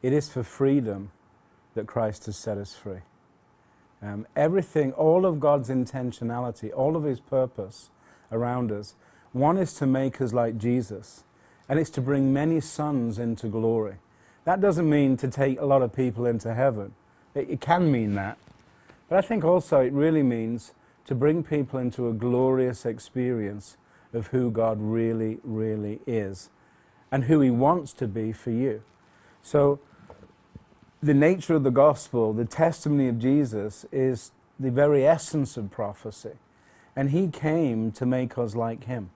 it is for freedom that Christ has set us free. Everything, all of God's intentionality, all of his purpose around us, one is to make us like Jesus, and it's to bring many sons into glory. That doesn't mean to take a lot of people into heaven. It can mean that. But I think also it really means to bring people into a glorious experience of who God really, really is and who he wants to be for you. So the nature of the gospel, the testimony of Jesus, is the very essence of prophecy. And he came to make us like him.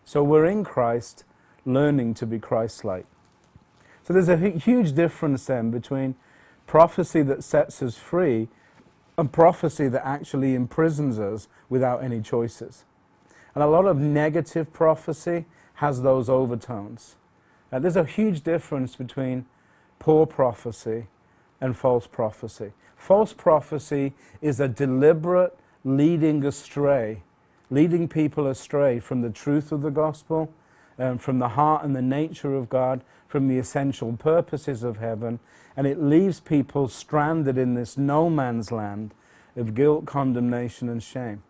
So we're in Christ, learning to be Christ-like. So there's a huge difference then between prophecy that sets us free and prophecy that actually imprisons us without any choices. And a lot of negative prophecy has those overtones. There's a huge difference between poor prophecy and false prophecy. False prophecy is a deliberate leading people astray from the truth of the gospel, from the heart and the nature of God, from the essential purposes of heaven, and it leaves people stranded in this no man's land of guilt, condemnation, and shame.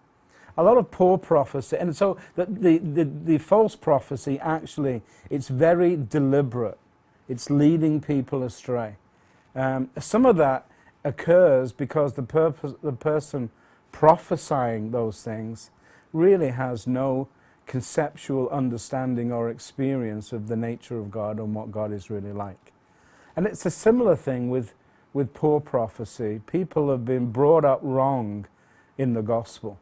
A lot of poor prophecy, and so the false prophecy actually, it's very deliberate. It's leading people astray. Some of that occurs because the person prophesying those things really has no conceptual understanding or experience of the nature of God and what God is really like. And it's a similar thing with poor prophecy. People have been brought up wrong in the gospel.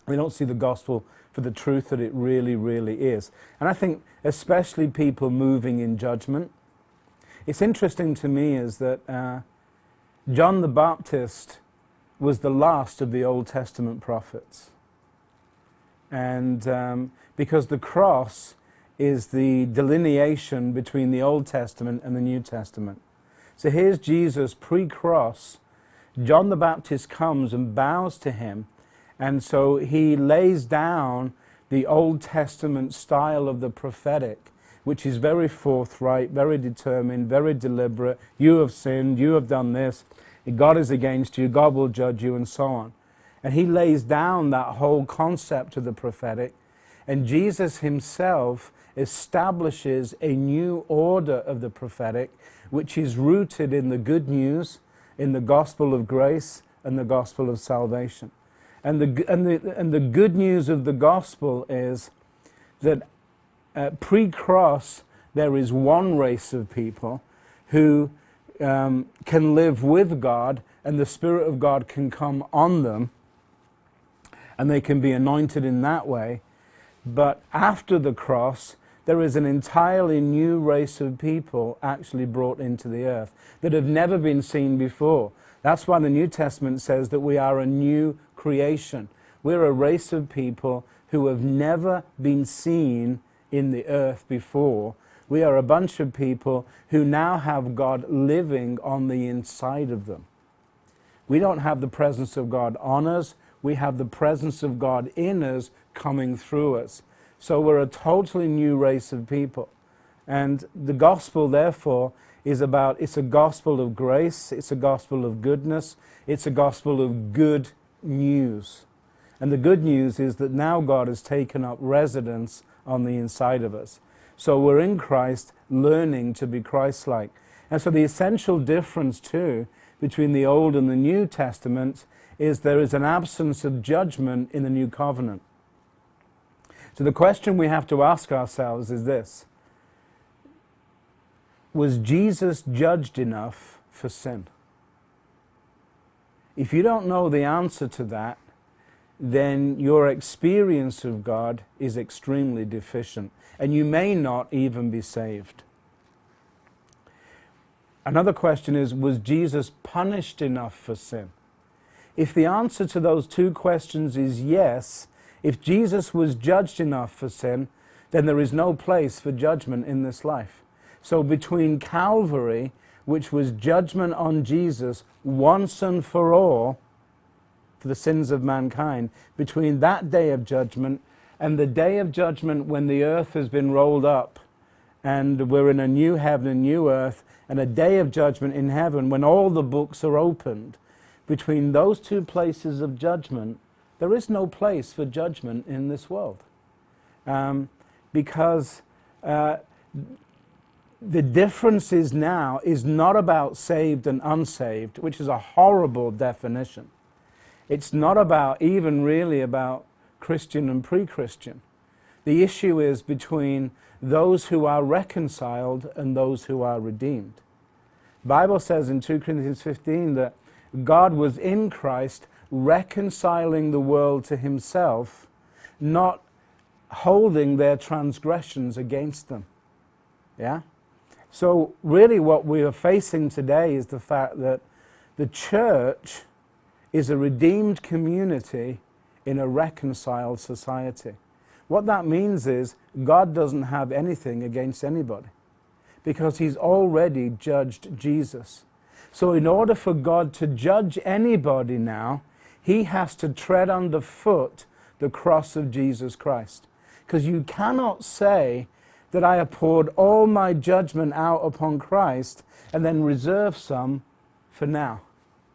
They don't see the gospel for the truth that it really, really is. And I think especially people moving in judgment. It's interesting to me is that John the Baptist was the last of the Old Testament prophets. And because the cross is the delineation between the Old Testament and the New Testament. So here's Jesus pre-cross. John the Baptist comes and bows to him, and so he lays down the Old Testament style of the prophetic, which is very forthright, very determined, very deliberate. You have sinned, you have done this, God is against you, God will judge you, and so on. And he lays down that whole concept of the prophetic, and Jesus himself establishes a new order of the prophetic, which is rooted in the good news, in the gospel of grace and the gospel of salvation. And the good news of the gospel is that pre-cross there is one race of people who can live with God, and the Spirit of God can come on them, and they can be anointed in that way. But after the cross, there is an entirely new race of people actually brought into the earth that have never been seen before. That's why the New Testament says that we are a new creation. We're a race of people who have never been seen in the earth before. We are a bunch of people who now have God living on the inside of them. We don't have the presence of God on us. We have the presence of God in us, coming through us. So we're a totally new race of people. And the gospel, therefore, is it's a gospel of grace, it's a gospel of goodness, it's a gospel of good news. And the good news is that now God has taken up residence on the inside of us. So we're in Christ, learning to be Christ-like. And so the essential difference, too, between the Old and the New Testament is there is an absence of judgment in the New Covenant. So the question we have to ask ourselves is this: was Jesus judged enough for sin? If you don't know the answer to that, then your experience of God is extremely deficient, and you may not even be saved. Another question is, was Jesus punished enough for sin? If the answer to those two questions is yes, if Jesus was judged enough for sin, then there is no place for judgment in this life. So between Calvary, which was judgment on Jesus once and for all for the sins of mankind, between that day of judgment and the day of judgment when the earth has been rolled up and we're in a new heaven and new earth and a day of judgment in heaven when all the books are opened. Between those two places of judgment, there is no place for judgment in this world. Because the difference is now is not about saved and unsaved, which is a horrible definition. It's not about even really about Christian and pre-Christian. The issue is between those who are reconciled and those who are redeemed. The Bible says in 2 Corinthians 15 that God was in Christ reconciling the world to himself, not holding their transgressions against them. Yeah? So really what we are facing today is the fact that the church is a redeemed community in a reconciled society. What that means is God doesn't have anything against anybody because he's already judged Jesus. So in order for God to judge anybody now, he has to tread underfoot the cross of Jesus Christ. Because you cannot say that I have poured all my judgment out upon Christ and then reserve some for now.